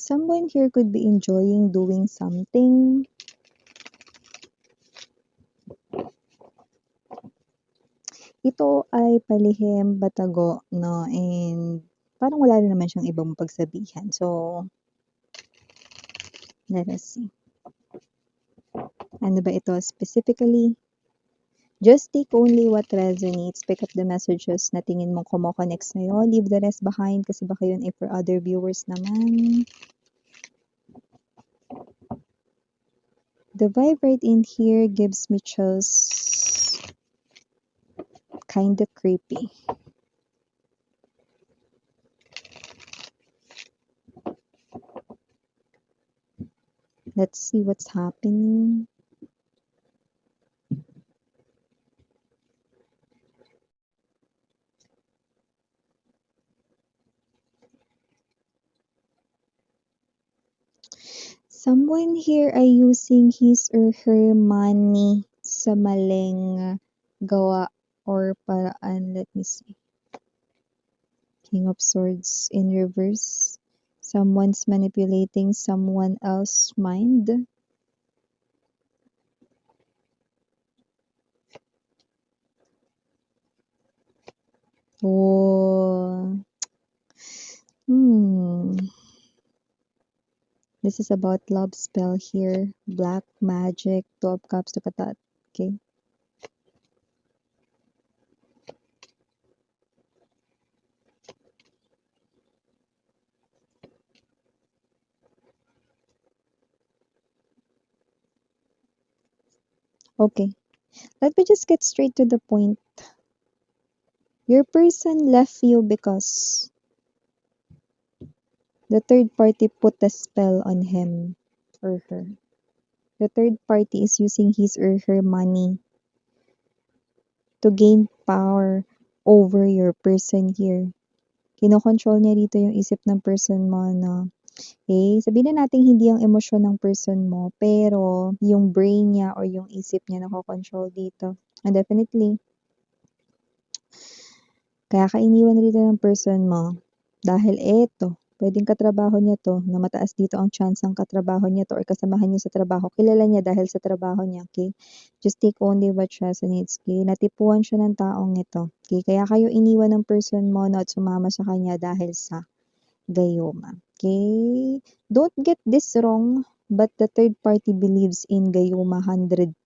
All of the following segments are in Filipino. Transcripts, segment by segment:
Someone here could be enjoying doing something. Ito ay palihim, batago, no? And parang wala rin naman siyang ibang pagsabihan. So, let us see. Ano ba ito specifically? Just take only what resonates. Pick up the messages na tingin mong kumo-connect sa'yo. Leave the rest behind kasi baka yun ay for other viewers naman. The vibe right in here gives me chills. Kinda creepy. Let's see what's happening. Someone here ay using his or her money sa maling gawa or paraan. Let me see. King of Swords in reverse. Someone's manipulating someone else's mind. Oh. This is about love spell here. Black magic. 2 of Cups to Katat. Okay. Okay. Let me just get straight to the point. Your person left you because the third party put a spell on him or her. The third party is using his or her money to gain power over your person here. Kinokontrol niya dito yung isip ng person mo, no? Okay? Sabihin na natin hindi ang emosyon ng person mo, pero yung brain niya or yung isip niya nakokontrol dito. And definitely, kaya ka iniwan rito ng person mo dahil eto, pwedeng katrabaho niya to, na mataas dito ang chance ng katrabaho niya to or kasamahan niya sa trabaho. Kilala niya dahil sa trabaho niya, okay? Just take only what resonates, okay? Natipuan siya ng taong ito, okay? Kaya kayo iniwan ng person mo na at sumama sa kanya dahil sa gayuma, okay? Don't get this wrong, but the third party believes in gayuma 100%.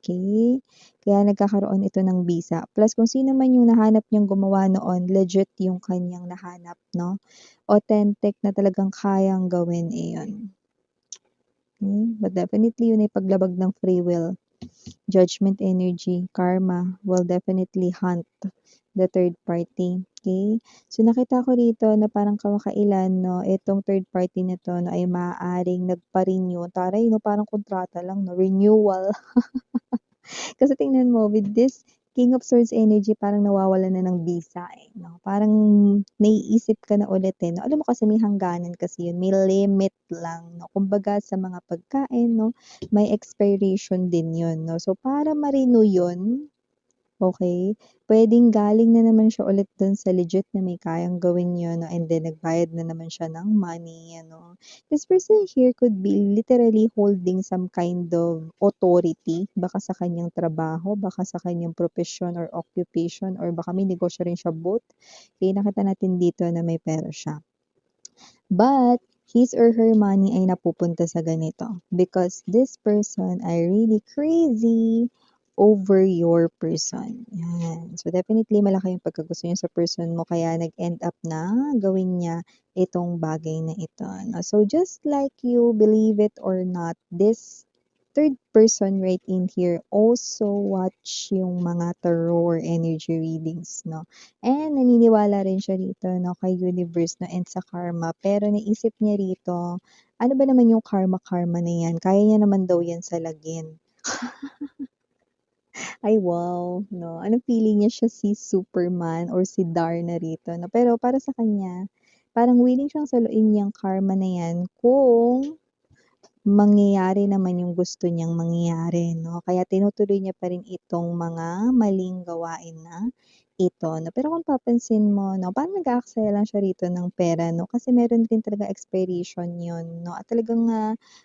Okay? Kaya nagkakaroon ito ng bisa. Plus, kung sino man yung nahanap niyang gumawa noon, legit yung kanyang nahanap, no? Authentic na talagang kayang gawin iyon. Okay? But definitely, yun ay paglabag ng free will. Judgment energy, karma will definitely hunt the third party. Okay? So, nakita ko rito na parang kamakailan, no, itong third party na to, no, ay maaaring nagpa-renew. Taray, no, parang kontrata lang, no, renewal. Kasi tingnan mo, with this King of Swords energy, parang nawawala na ng bisa, eh, no? Parang naiisip ka na ulit, eh, no? Alam mo kasi may hangganan kasi yun, may limit lang, no? Kumbaga sa mga pagkain, no, may expiration din yun, no? So, para ma-renew yun, okay, puwedeng galing na naman siya ulit dun sa legit na may kayang gawin yun, no, and then nagbayad na naman siya ng money, ano. This person here could be literally holding some kind of authority, baka sa kanyang trabaho, baka sa kanyang propesyon or occupation, or baka may negosyo rin siya both. Okay, nakita natin dito na may pera siya. But, his or her money ay napupunta sa ganito because this person ay really crazy over your person. Yan. So, definitely malaki yung pagkagusto niya sa person mo kaya nag-end up na gawin niya itong bagay na ito. No? So, just like you believe it or not, this third person right in here also watch yung mga tarot or energy readings, no? And naniniwala rin siya rito, no, kay universe, no, and sa karma. Pero naisip niya rito, ano ba naman yung karma-karma na yan? Kaya niya naman daw yan salagin. Ay wow, 'no. Anong feeling niya siya si Superman or si Darna rito, 'no. Pero para sa kanya, parang willing siyang saluin yang karma na yan kung mangyayari naman yung gusto niyang mangyari 'no, kaya tinutuloy niya pa rin itong mga maling gawain na ito 'no. Pero kung papansin mo 'no, parang nag-aaksaya lang siya rito ng pera 'no, kasi meron din talagang expiration yun 'no, at talagang,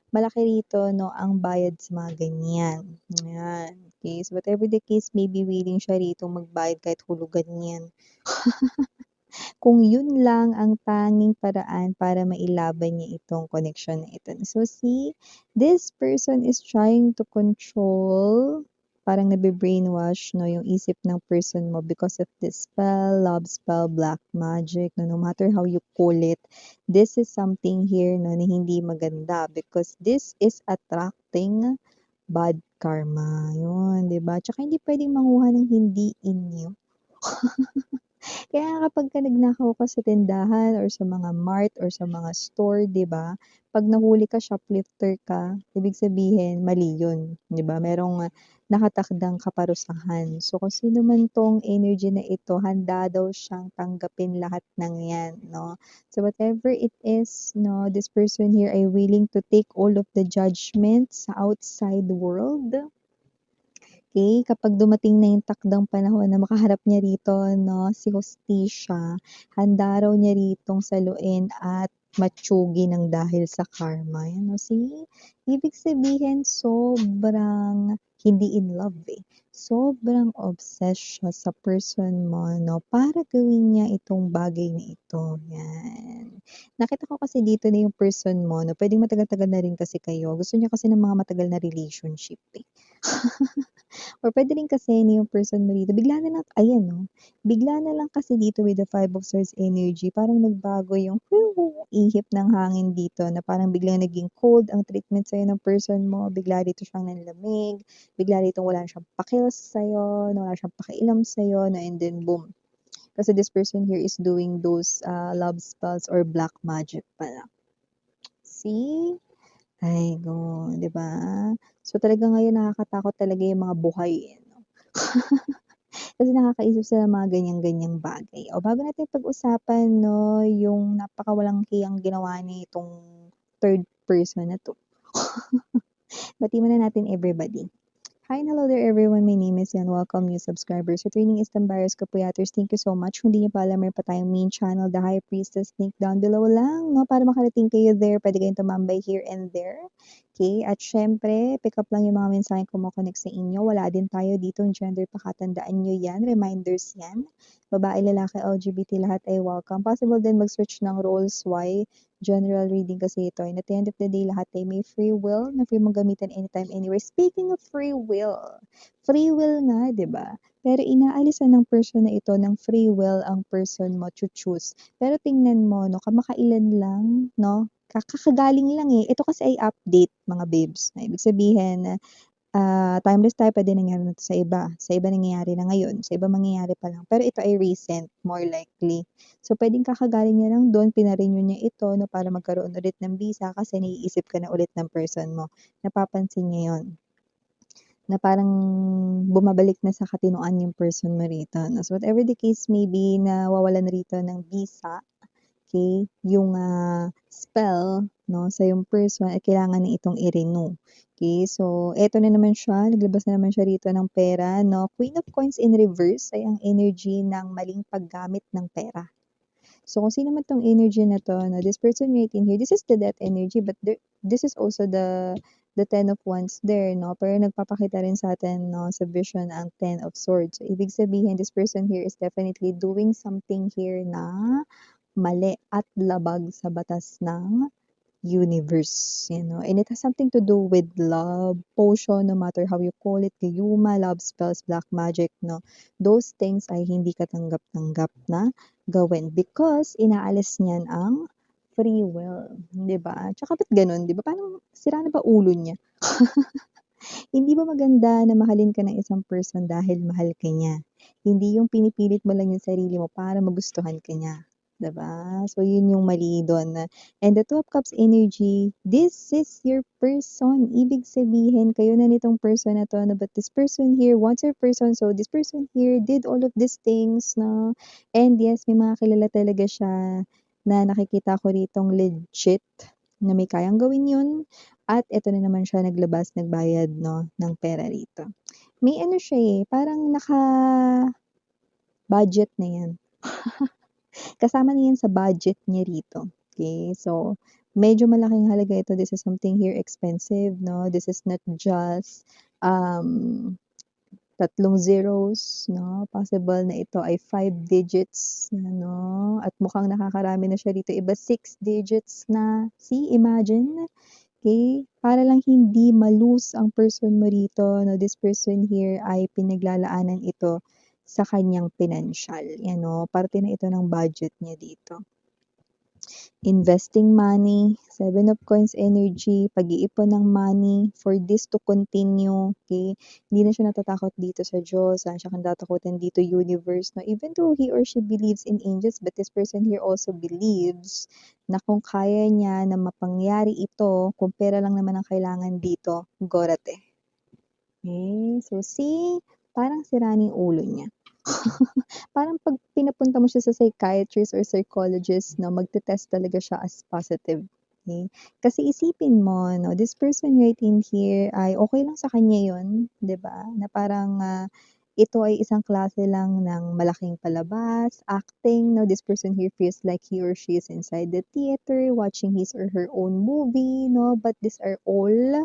malaki rito 'no ang bayad sa mga ganyan, ayan. Okay, so whatever the case may be, willing siya ritong magbayad kahit hulugan 'yan. Kung yun lang ang tanging paraan para mailaban niya itong connection na ito. So see, this person is trying to control, parang nabe-brainwash 'no, yung isip ng person mo because of this spell, love spell, black magic, no matter how you call it, this is something here 'no, na hindi maganda because this is attracting bad karma, yun, 'di ba? Tsaka hindi puwedeng manguha ng hindi inyo. Kaya kapagka nagnakaw ka sa tindahan or sa mga mart or sa mga store, 'di ba, 'pag nahuli ka, shoplifter ka, ibig sabihin mali yun, 'di ba? Merong, nakatakdang kaparusahan. So, kung sino man 'tong energy na ito, handa daw siyang tanggapin lahat ng 'yan, 'no? So, whatever it is, 'no, this person here ay willing to take all of the judgments sa outside world. Okay, kapag dumating na yung takdang panahon na makaharap niya rito 'no, si Hustisya, handa raw niya ritong saluin at matsugi ng dahil sa karma, yan o, see? Ibig sabihin sobrang hindi in love, eh. Sobrang obsessed siya sa person mo 'no, para gawin niya itong bagay na ito, yan. Nakita ko kasi dito na yung person mo 'no, puwedeng matagal-tagal na rin kasi kayo, gusto niya kasi ng mga matagal na relationship, eh. Or puwede rin kasi na yung person mo dito bigla na lang ayan 'no, bigla na lang kasi dito with the Five of Swords energy parang nagbago yung ihip ng hangin dito na parang biglang naging cold ang treatment sa'yo ng person mo, bigla rito siyang nanlamig, bigla ritong wala na siyang pakialam sa'yo, na wala siyang pakialam sa'yo na and then boom. Kasi this person here is doing those, love spells or black magic pala. See? Ay go, 'di ba? So, talaga ngayon nakakatakot talaga yung mga buhay, eh, 'no? Kasi nakakaisip sila ng mga ganyan-ganyang bagay. O bago natin pag-usapan 'no, yung napakawalang hiyang ginawa nitong third person na 'to. Batiin muna natin everybody. Hi and hello there everyone, my name is Yan. Welcome new subscribers. Returning is Tambayers Kapuyaters. Thank you so much. Kung di niyo pa alam, meron pa tayong main channel, The High Priestess. Link down below lang, no? Para makarating kayo there. Pwede kayong tumambay here and there. Okay? At syempre, pick up lang yung mga mensaheng kumokonek sa inyo. Wala din tayo dito yung gender, pakatandaan nyo yan. Reminders yan. Babae, lalaki, LGBT, lahat ay welcome. Possible din mag-switch ng roles. Why? General reading kasi ito. And at the end of the day, lahat ay may free will na free mong gamitin anytime, anywhere. Speaking of free will nga, di ba? Pero inaalisan ng person na ito ng free will ang person mo to choose. Pero tingnan mo, no, kamakailan lang, no? Kakagaling lang eh. Ito kasi ay update, mga babes. Na ibig sabihin, timeless tayo, pwede nangyari na 'to sa iba. Sa iba nangyayari na ngayon, sa iba mangyayari pa lang. Pero ito ay recent, more likely. So, puwedeng kakagaling niya lang do'n, pina-renew niya ito 'no, para magkaroon ulit ng visa kasi naiisip ka na ulit ng person mo. Napapansin niya 'yon, na parang bumabalik na sa katinoan yung person mo rito 'no. So, whatever the case may be, nawawalan na rito ng visa. Okay, yung, spell 'no, sa yung person ay kailangan na itong i-renew. Okay, so eto na naman siya, naglabas na naman siya rito ng pera 'no. Queen of Coins in reverse ay ang energy ng maling paggamit ng pera. So kung sino man 'tong energy na 'to 'no, this person right in here, this is the death energy but this is also the Ten of Wands there 'no, pero nagpapakita rin sa atin 'no, sa vision ang Ten of Swords. So ibig sabihin this person here is definitely doing something here na mali at labag sa batas ng universe, you know. And it has something to do with love, potion, no matter how you call it, gayuma, love spells, black magic, no. Those things ay hindi katanggap-tanggap na gawin because inaalis niyan ang free will, 'di ba? Tsaka ba't gano'n, 'di ba? Parang sira na ba ulo niya? Hindi ba maganda na mahalin ka ng isang person dahil mahal ka niya? Hindi yung pinipilit mo lang yung sarili mo para magustuhan ka niya, 'di ba? So yun yung mali dun. And the Two of Cups energy, this is your person. Ibig sabihin, kayo na nitong person na 'to, no, but this person here wants your person. So this person here did all of these things, no? And yes, may mga kilala talaga siya na nakikita ko ritong legit na may kayang gawin yun at eto na naman siya naglabas, nagbayad 'no, ng pera rito. May ano siya, eh, parang naka-budget na 'yan. Kasama na 'yan sa budget niya rito, okay. So, medyo malaking halaga ito. This is something here expensive 'no, this is not just, um, 3 zeros 'no, possible na ito ay 5 digits ano, at mukhang nakakarami na siya rito, iba 6 digits na. See, imagine, okay. Para lang hindi ma-lose ang person mo rito 'no, this person here ay pinaglalaanan ito sa kanyang pinansiyal, yan 'no, parte na ito ng budget niya dito. Investing money, 7 of Coins energy, pag-iipon ng money for this to continue, okay. Hindi na siya natatakot dito sa Diyos, saan siya natatakutan dito, universe 'no. Even though he or she believes in angels, but this person here also believes na kung kaya niya na mapangyari ito, kung pera lang naman ang kailangan dito, gorate. Okay, so see, parang sira na yung ulo niya. Parang 'pag pinapunta mo siya sa psychiatrist or psychologist 'no, magte-test talaga siya as positive, okey. Kasi isipin mo 'no, this person right in here ay okey lang sa kanya yun, 'di ba, na parang, ito ay isang klase lang ng malaking palabas, acting 'no. This person here feels like he or she is inside the theater watching his or her own movie 'no, but these are all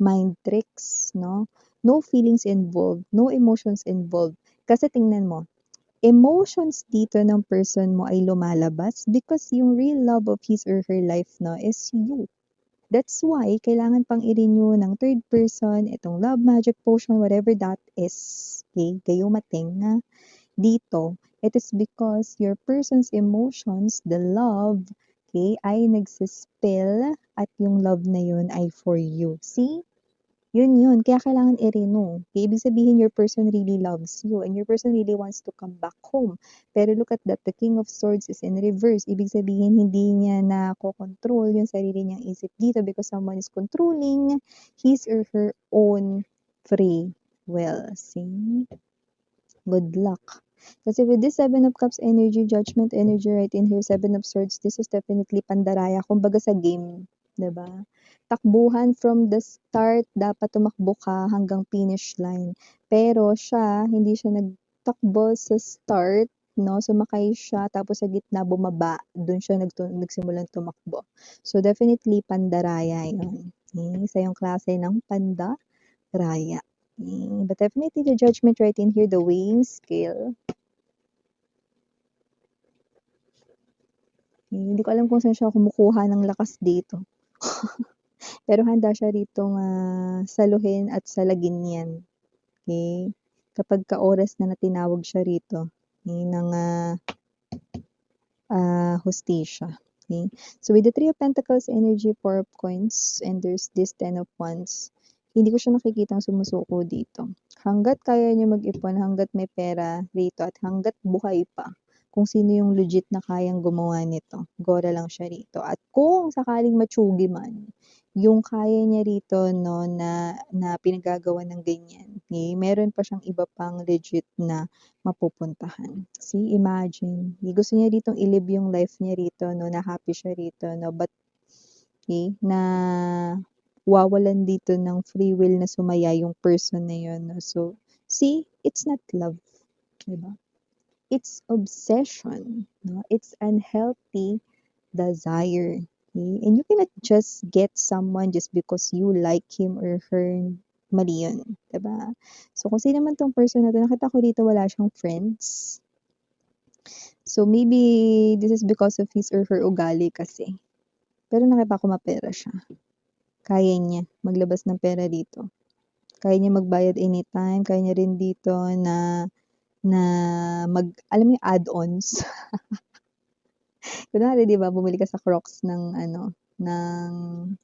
mind tricks 'no. No feelings involved, no emotions involved. Kasi tingnan mo, emotions dito ng person mo ay lumalabas because yung real love of his or her life 'no, is you. That's why kailangan pang i-renew ng third person itong love magic potion, whatever that is, okay, gayumating dito. It is because your person's emotions, the love, okay, ay nagse-spill at yung love na yun ay for you. See? Yun, kaya kailangan i-renew. Ibig sabihin your person really loves you and your person really wants to come back home. Pero look at that, the King of Swords is in reverse. Ibig sabihin hindi niya nakokontrol yung sarili niyang isip dito because someone is controlling his or her own free will. See? Good luck. Kasi with this 7 of Cups energy, Judgment energy right in here, 7 of Swords, this is definitely pandaraya. Kumbaga sa game, 'di ba? Takbuhan from the start, dapat tumakbo ka hanggang finish line. Pero siya, hindi siya nagtakbo sa start, no? Sumakay siya, tapos sa gitna bumaba, dun siya nagsimulang tumakbo. So definitely pandaraya 'yun. Okay? Isa yung klase ng pandaraya. But definitely the Judgment right in here, the weighing scale. Hindi ko alam kung saan siya kumukuha ng lakas dito. Pero handa siya ritong saluhin at salagin yan. Okay? Kapag ka-oras na tinawag siya rito ng hustisya. Okay? So with the 3 of Pentacles energy, 4 of Coins, and there's this 10 of Wands, hindi ko siya nakikitang sumusuko dito. Hangga't kaya niya mag-ipon, hangga't may pera rito, at hangga't buhay pa, kung sino yung legit na kayang gumawa nito, gora lang siya rito. At kung sakaling matsugi man, yung kaya niya rito no, na pinagagawa ng ganyan, okay? Meron pa siyang iba pang legit na mapupuntahan. See, imagine, gusto niya ditong i-live yung life niya rito, no, na happy siya rito, no, but, okay, na wawalan dito ng free will na sumaya yung person na yun, no. So, see, it's not love, diba? It's obsession, no? It's unhealthy desire, okay? And you cannot just get someone just because you like him or her. Mali yun, diba? So, kung sino man tong person na to, nakita ko dito wala siyang friends. So, maybe this is because of his or her ugali kasi. Pero nakita ko mapera siya. Kaya niya maglabas ng pera dito. Kaya niya magbayad anytime. Kaya niya rin dito na alam mo yung add-ons. Kunwari, di ba, bumili ka sa Crocs ng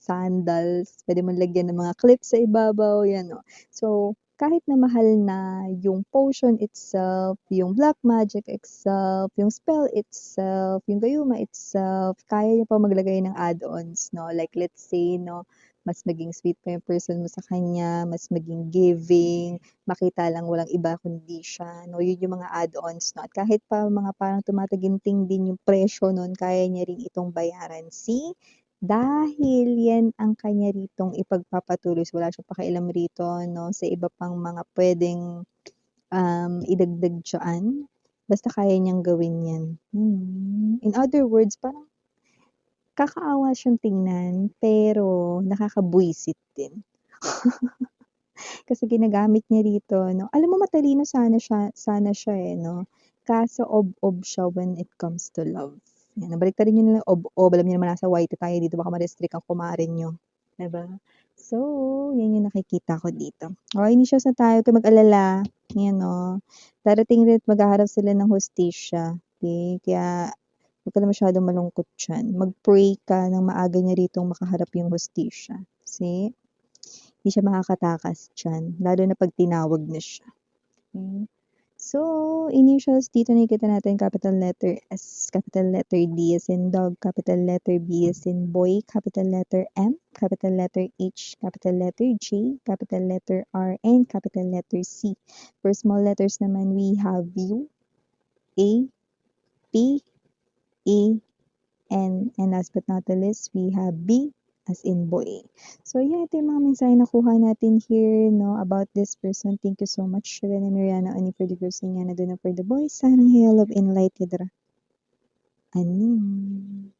sandals, pwede mong lagyan ng mga clips sa ibabaw, yan, no. So, kahit na mahal na yung potion itself, yung black magic itself, yung spell itself, yung gayuma itself, kaya niya pa maglagay ng add-ons, no. Like, let's say, no, mas maging sweet pa yung person mo sa kanya, mas maging giving, makita lang walang iba kundi siya, no? Yun yung mga add-ons, no? At kahit pa mga parang tumataginting din yung presyo nun, kaya niya rin itong bayaran. See? Dahil yan ang kanya ritong ipagpapatuloy, so wala siyang pakialam rito 'no, sa iba pang mga puwedeng, idagdag diyaan, basta kaya niyang gawin yan. In other words, parang kakaawa siyang tingnan, pero nakakabwisit din. Kasi ginagamit niya rito 'no, alam mo matalino sana siya, eh, 'no, kaso ob-ob siya when it comes to love. Yan, nabaliktarin niyo na lang ob-ob, alam niyo naman nasa YT tayo dito baka ma-restrict ang kumare niyo, 'di ba? So, yan yung nakikita ko dito. Okey, initials na tayo, huwag kang mag-alala, yan 'no, darating rin at maghaharap sila ng hustisya, okey? Kaya huwag ka na masyadong malungkot diyan, mag-pray ka ng maaga niya ritong makaharap yung hustisya, kasi di siya makakatakas diyan, lalo na 'pag tinawag na siya, okey. So, initials dito nakikita natin capital letter S, capital letter D as in dog, capital letter B as in boy, capital letter M, capital letter H, capital letter J, capital letter R, and capital letter C. For small letters naman, we have U, A, P, E, N, and last but not the least, we have B as in boy. So yeah, ito yung mga mensahe nakuha natin here, no, about this person. Thank you so much, Rene Miriana, Ani for the girls, niya na doon for the boys. Sarang hail of enlightened. Anin.